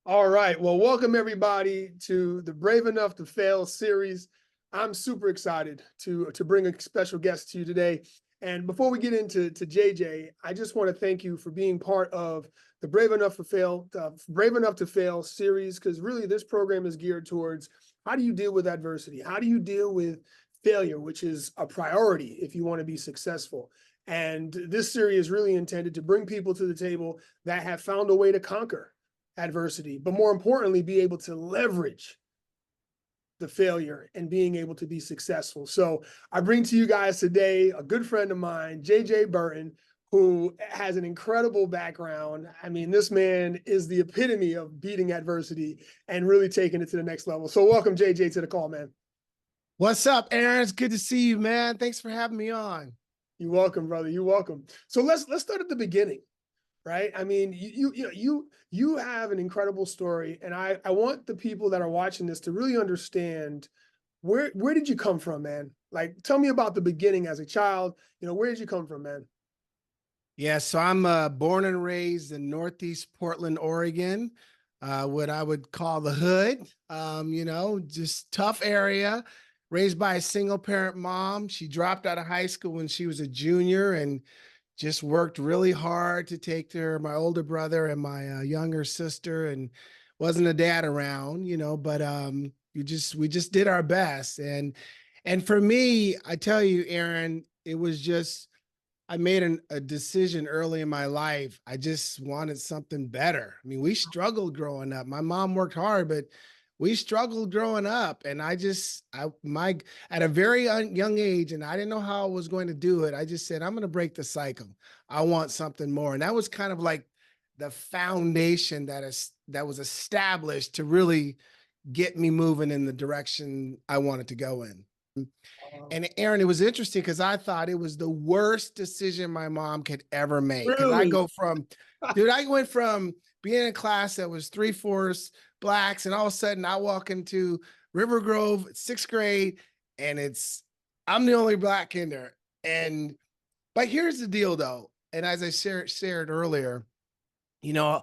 All right. Well, welcome everybody to the Brave Enough to Fail series. I'm super excited to bring a special guest to you today. And before we get into JJ, I just want to thank you for being part of the Brave Enough to Fail series, because really this program is geared towards how do you deal with adversity? How do you deal with failure, which is a priority if you want to be successful? And this series is really intended to bring people to the table that have found a way to conquer adversity, but more importantly, be able to leverage the failure and being able to be successful. So I bring to you guys today a good friend of mine, JJ Birden, who has an incredible background. I mean, this man is the epitome of beating adversity and really taking it to the next level. So welcome, JJ, to the call, man. What's up, Aaron? It's good to see you, man. Thanks for having me on. You're welcome, brother. You're welcome. So let's start at the beginning. Right? I mean, you have an incredible story, and I want the people that are watching this to really understand where did you come from, man? Like, tell me about the beginning as a child. Where did you come from, man? Yeah, so I'm born and raised in Northeast Portland, Oregon, what I would call the hood. Just tough area. Raised by a single parent mom. She dropped out of high school when she was a junior and just worked really hard to take care of my older brother and my younger sister, and wasn't a dad around, but we just did our best. And for me, I tell you, Aaron, it was just I made a decision early in my life. I just wanted something better. I mean, we struggled growing up. My mom worked hard, but we struggled growing up. And at a very young age, and I didn't know how I was going to do it. I just said, I'm going to break the cycle. I want something more. And that was kind of like the foundation that was established to really get me moving in the direction I wanted to go in. And Aaron, it was interesting because I thought it was the worst decision my mom could ever make. Because Really? I went from being in a class that was 3/4 blacks, and all of a sudden I walk into River Grove, sixth grade, and I'm the only black in there. But here's the deal, though. And as I shared earlier, you know,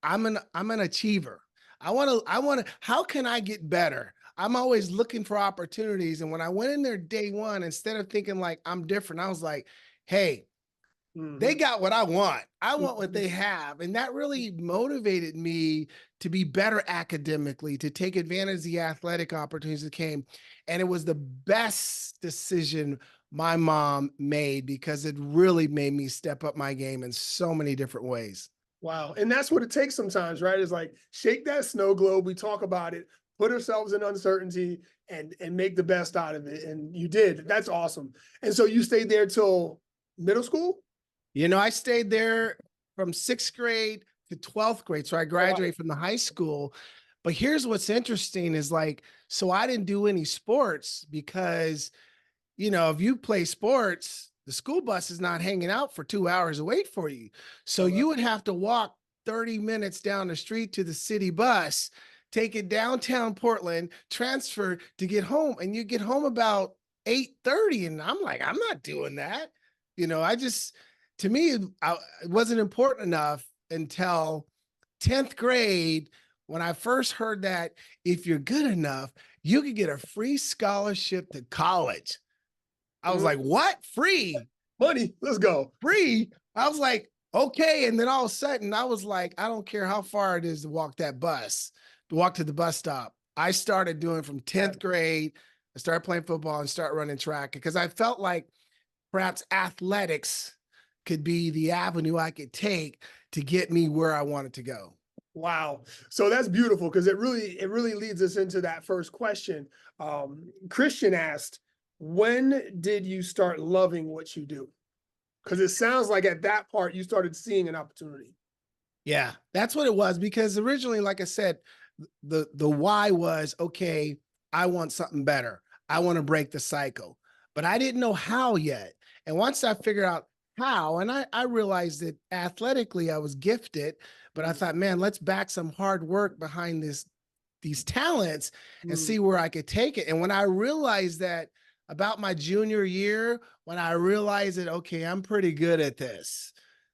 I'm an achiever. How can I get better? I'm always looking for opportunities. And when I went in there day one, instead of thinking like I'm different, I was like, hey, they got what I want. I want what they have. And that really motivated me to be better academically, to take advantage of the athletic opportunities that came. And it was the best decision my mom made because it really made me step up my game in so many different ways. Wow. And that's what it takes sometimes, right? It's like shake that snow globe. We talk about it, put ourselves in uncertainty and make the best out of it. And you did. That's awesome. And so you stayed there till middle school? I stayed there from sixth grade to 12th grade. So I graduated from the high school. But here's what's interesting is so I didn't do any sports because, if you play sports, the school bus is not hanging out for 2 hours to wait for you. So you would have to walk 30 minutes down the street to the city bus, take it downtown Portland, transfer to get home. And you get home about 8:30. And I'm like, I'm not doing that. To me, it wasn't important enough until 10th grade when I first heard that if you're good enough, you could get a free scholarship to college. I was like, what? Free? Money, let's go. Free? I was like, okay. And then all of a sudden I was like, I don't care how far it is to walk to the bus stop. I started doing from 10th grade. I started playing football and start running track because I felt like perhaps athletics could be the avenue I could take to get me where I wanted to go. Wow. So that's beautiful because it really leads us into that first question. Christian asked, when did you start loving what you do? Because it sounds like at that part you started seeing an opportunity. Yeah, that's what it was. Because originally, like I said, the why was, okay, I want something better. I want to break the cycle, but I didn't know how yet. And once I figured out how, and I realized that athletically I was gifted, but I thought, man, let's back some hard work behind these talents and see where I could take it. And when I realized that about my junior year, when I realized that, okay, I'm pretty good at this,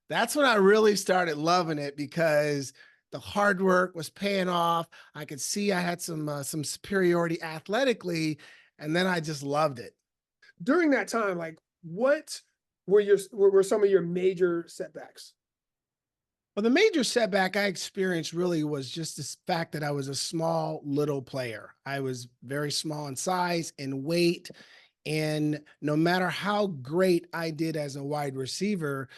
that's when I really started loving it because the hard work was paying off. I could see I had some superiority athletically, and then I just loved it. During that time, like what were some of your major setbacks? Well, the major setback I experienced really was just the fact that I was a small little player. I was very small in size and weight. And no matter how great I did as a wide receiver,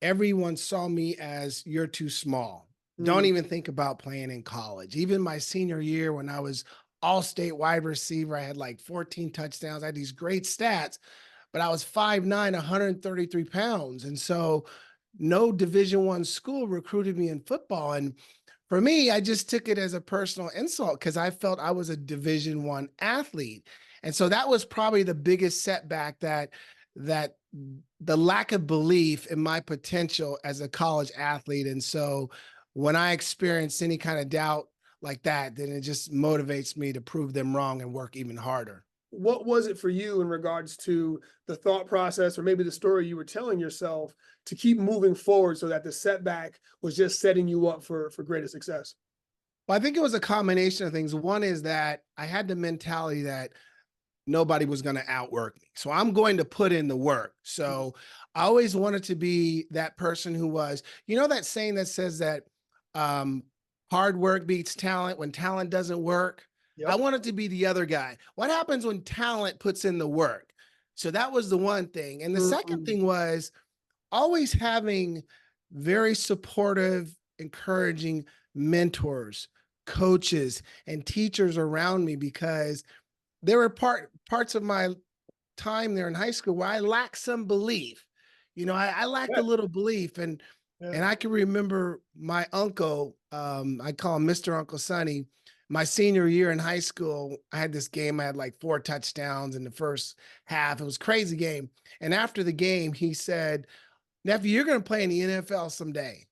everyone saw me as you're too small. Don't Mm, even think about playing in college. Even my senior year, when I was all state wide receiver, I had like 14 touchdowns. I had these great stats, but I was 5'9", 133 pounds. And so no Division I school recruited me in football. And for me, I just took it as a personal insult because I felt I was a Division I athlete. And so that was probably the biggest setback, that the lack of belief in my potential as a college athlete. And so when I experience any kind of doubt like that, then it just motivates me to prove them wrong and work even harder. what was it for you in regards to the thought process or maybe the story you were telling yourself to keep moving forward so that the setback was just setting you up for greater success? Well, I think it was a combination of things. One is that I had the mentality that nobody was going to outwork me. So I'm going to put in the work. Mhm. So I always wanted to be that person who was, that saying that says that um, hard work beats talent when talent doesn't work. I Yep. wanted to be the other guy. What happens when talent puts in the work? So that was the one thing. And the second Mm, thing was always having very supportive, encouraging mentors, coaches, and teachers around me, because there were parts of my time there in high school where I lacked some belief. I lacked yeah, a little belief, and yeah. and I can remember my uncle. I call him Mr. Uncle Sonny. My senior year in high school, I had this game. I had like 4 touchdowns in the first half. It was a crazy game. And after the game, he said, "Nephew, you're going to play in the NFL someday."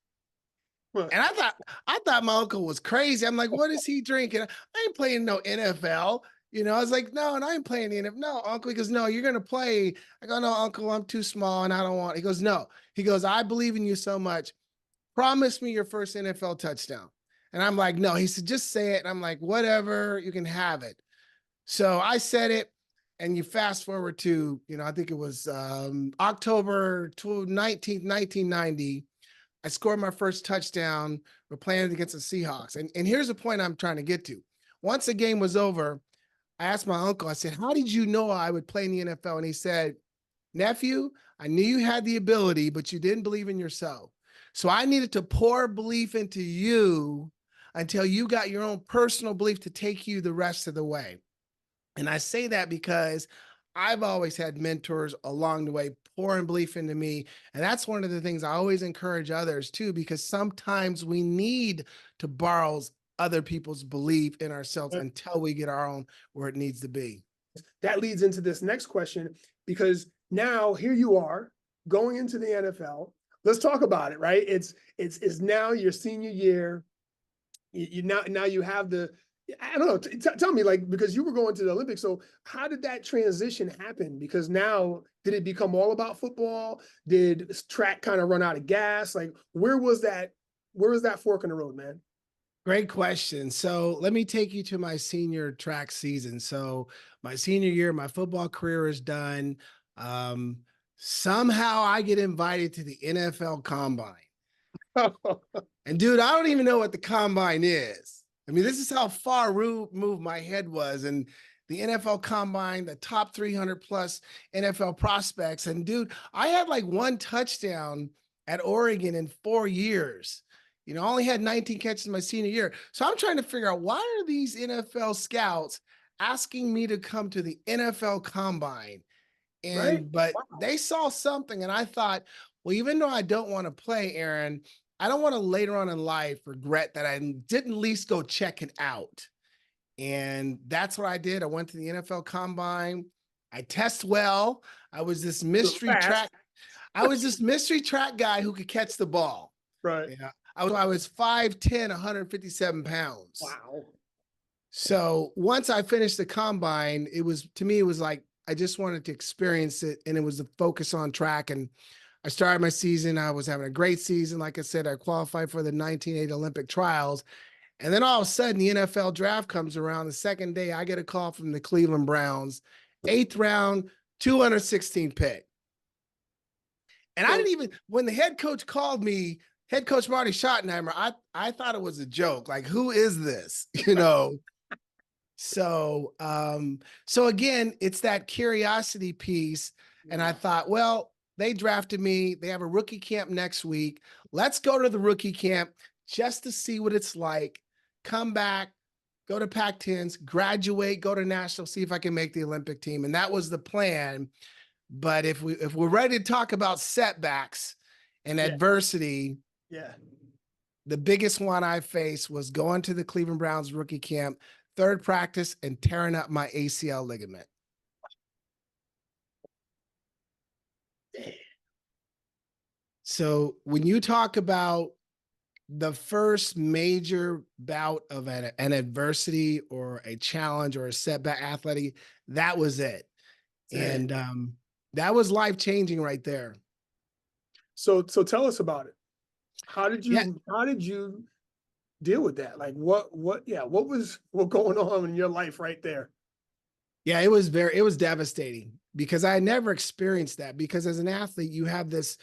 Well, And I thought my uncle was crazy. I'm like, what is he drinking? I ain't playing no NFL. I was like, no, and I ain't playing the NFL. No, uncle. He goes, no, you're gonna play. I go, no, uncle, I'm too small and I don't want. He goes, no. He goes, I believe in you so much. Promise me your first NFL touchdown. And I'm like, no. He said, just say it. And I'm like, whatever, you can have it. So I said it. And you fast forward to, I think it was October 19th, 1990. I scored my first touchdown. We're playing against the Seahawks. And here's the point I'm trying to get to. Once the game was over, I asked my uncle, I said, how did you know I would play in the NFL? And he said, nephew, I knew you had the ability, but you didn't believe in yourself. So I needed to pour belief into you until you got your own personal belief to take you the rest of the way. And I say that because I've always had mentors along the way pouring belief into me. And that's one of the things I always encourage others too, because sometimes we need to borrow other people's belief in ourselves until we get our own where it needs to be. that leads into this next question because now here you are going into the NFL. Let's talk about it, right? It's now your senior year. You now you have the I don't know. Tell me, like, because you were going to the Olympics. So how did that transition happen? Because now did it become all about football? Did track kind of run out of gas? Like, where was that? Where was that fork in the road, man? Great question. So let me take you to my senior track season. So my senior year, my football career is done. Um, Somehow I get invited to the NFL Combine. And dude, I don't even know what the combine is. I mean, this is how far removed my head was. And the NFL Combine, the top 300 plus NFL prospects. And dude, I had like one touchdown at Oregon in 4 years. I only had 19 catches my senior year. So I'm trying to figure out, why are these NFL scouts asking me to come to the NFL Combine? Right? But Wow. they saw something, and I thought, well, even though I don't want to play, Aaron, I don't want to later on in life regret that I didn't at least go check it out. And that's what I did. I went to the NFL Combine. I test well. I was this So mystery fast. track. I was this mystery track guy who could catch the ball. Right. Yeah. I was 5'10", 157 pounds. Wow. So once I finished the combine, it was, to me, it was like I just wanted to experience it, and it was the focus on track. And I started my season. I was having a great season. Like I said, I qualified for the 1980 Olympic trials. And then all of a sudden, the NFL draft comes around. The second day, I get a call from the Cleveland Browns, 8th round, 216 pick. And I So didn't even, when the head coach called me, head coach Marty Schottenheimer, I thought it was a joke. Like, who is this? You know? So again, it's that curiosity piece. And I thought, well, they drafted me. They have a rookie camp next week. Let's go to the rookie camp just to see what it's like. Come back, go to Pac-10s, graduate, go to national, see if I can make the Olympic team. And that was the plan. But if we're ready to talk about setbacks and yeah, adversity, yeah. the biggest one I faced was going to the Cleveland Browns rookie camp, third practice, and tearing up my ACL ligament. So when you talk about the first major bout of an adversity or a challenge or a setback athletic, that was it. Dang. And that was life-changing right there. So tell us about it. How did Yeah. you deal with that? Like what was going on in your life right there? Yeah, it was devastating because I never experienced that. Because as an athlete, you have this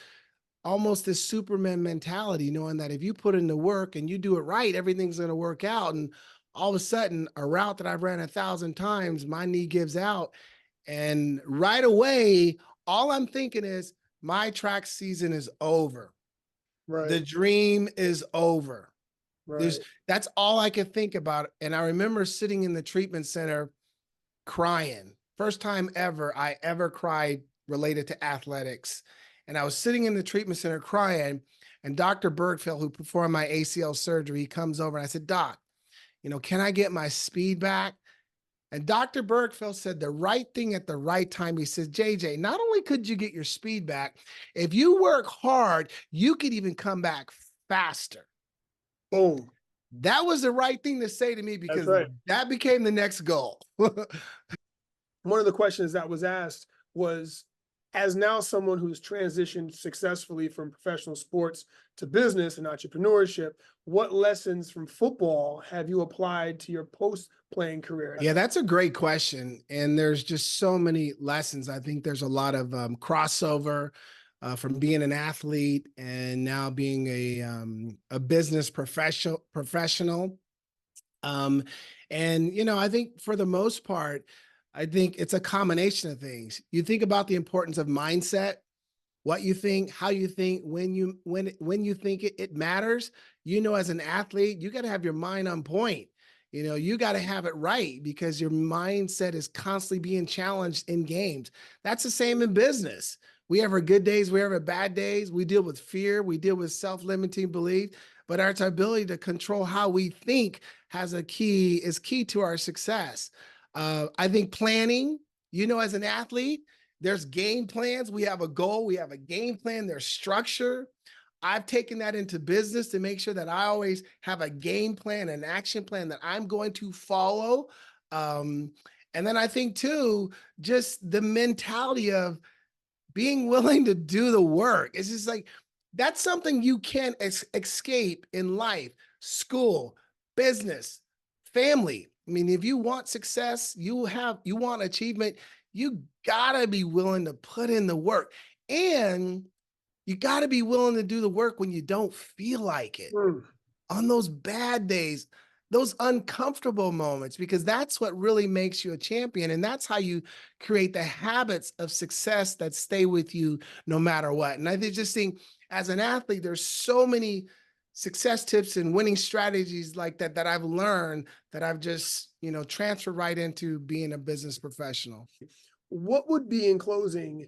almost this Superman mentality, knowing that if you put in the work and you do it right, everything's going to work out. And all of a sudden, a route that I've ran 1,000 times, my knee gives out. And right away, all I'm thinking is my track season is over. The Right, dream is over. right. That's all I could think about. And I remember sitting in the treatment center crying. First time ever I ever cried related to athletics. And I was sitting in the treatment center crying, and Dr. Bergfeld, who performed my ACL surgery, he comes over and I said, Doc, can I get my speed back? And Dr. Bergfeld said the right thing at the right time. He said, JJ, not only could you get your speed back, if you work hard, you could even come back faster. Boom. That was the right thing to say to me That's because right. that became the next goal. One of the questions that was asked was, as now someone who's transitioned successfully from professional sports to business and entrepreneurship, what lessons from football have you applied to your post-playing career? Yeah, that's a great question. And there's just so many lessons. I think there's a lot of crossover from being an athlete and now being a business professional. Um, and I think for the most part, I think it's a combination of things. You think about the importance of mindset, what you think, how you think, when you think it matters. As an athlete, you got to have your mind on point. You got to have it right because your mindset is constantly being challenged in games. That's the same in business. We have our good days, we have our bad days. We deal with fear, we deal with self-limiting belief, but our ability to control how we think is key to our success. I think planning, as an athlete, there's game plans. We have a goal. We have a game plan. There's structure. I've taken that into business to make sure that I always have a game plan, an action plan that I'm going to follow. And then I think too, just the mentality of being willing to do the work. It's just like, that's something you can't escape in life, school, business, family. I mean, if you want success, you want achievement, you gotta be willing to put in the work, and you gotta be willing to do the work when you don't feel like it, Mm. on those bad days, those uncomfortable moments, because that's what really makes you a champion. And that's how you create the habits of success that stay with you no matter what. And I just think as an athlete, there's so many success tips and winning strategies like that I've learned that I've just, transferred right into being a business professional. What would be, in closing,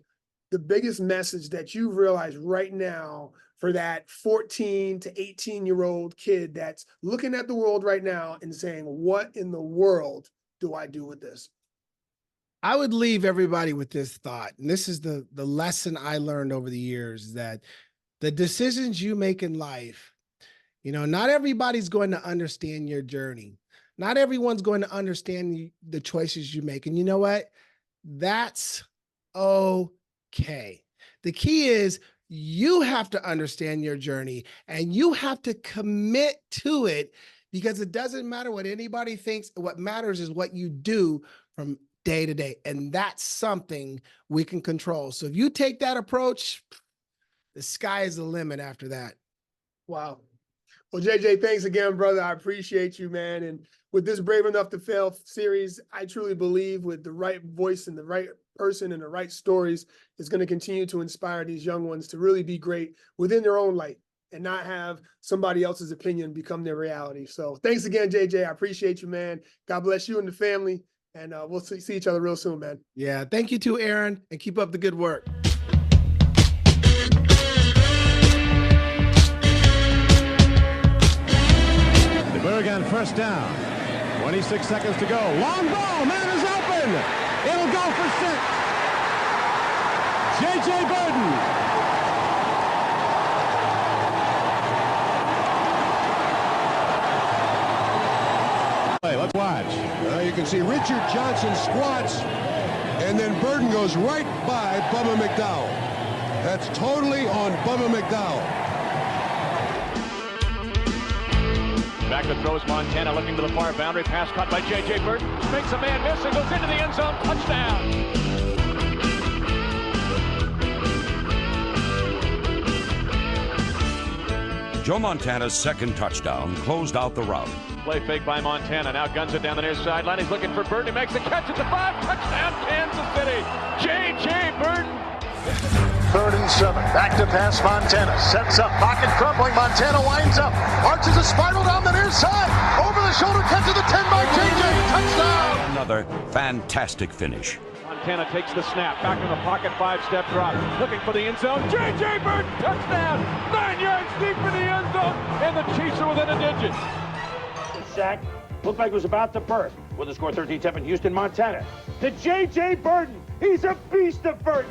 the biggest message that you've realized right now for that 14 to 18-year-old kid that's looking at the world right now and saying, what in the world do I do with this? I would leave everybody with this thought. And this is the lesson I learned over the years, that the decisions you make in life, not everybody's going to understand your journey. Not everyone's going to understand the choices you make. And you know what? That's okay. The key is you have to understand your journey and you have to commit to it, because it doesn't matter what anybody thinks. What matters is what you do from day to day. And that's something we can control. So if you take that approach, the sky is the limit after that. Wow. Well, JJ, thanks again, brother. I appreciate you, man. And with this Brave Enough to Fail series, I truly believe with the right voice and the right person and the right stories is going to continue to inspire these young ones to really be great within their own light and not have somebody else's opinion become their reality. So thanks again, JJ. I appreciate you, man. God bless you and the family. And we'll see each other real soon, man. Yeah. Thank you too, Aaron, and keep up the good work. Birden, first down. 26 seconds to go. Long ball. Man is open. It'll go for 6. J.J. Birden. Let's watch. You can see Richard Johnson squats, and then Birden goes right by Bubba McDowell. That's totally on Bubba McDowell. Back to throws Montana, looking to the far boundary. Pass caught by J.J. Birden. Makes a man miss and goes into the end zone. Touchdown. Joe Montana's second touchdown closed out the rout. Play fake by Montana. Now guns it down the near sideline. He's looking for Birden. He makes the catch at the 5. Touchdown, Kansas City. J.J. Birden. 3rd and 7. Back to pass Montana. Sets up. Pocket crumbling. Montana winds up. Arches a spiral down the near side. Over the shoulder catch at the 10 by J.J. Touchdown. Another fantastic finish. Montana takes the snap. Back in the pocket. 5-step drop. Looking for the end zone. J.J. Birden. Touchdown. 9 yards deep in the end zone. And the Chiefs are within a digit. Sack. Looked like it was about to burst. With the score 13-7 in Houston, Montana. To J.J. Birden. He's a beast of Birden.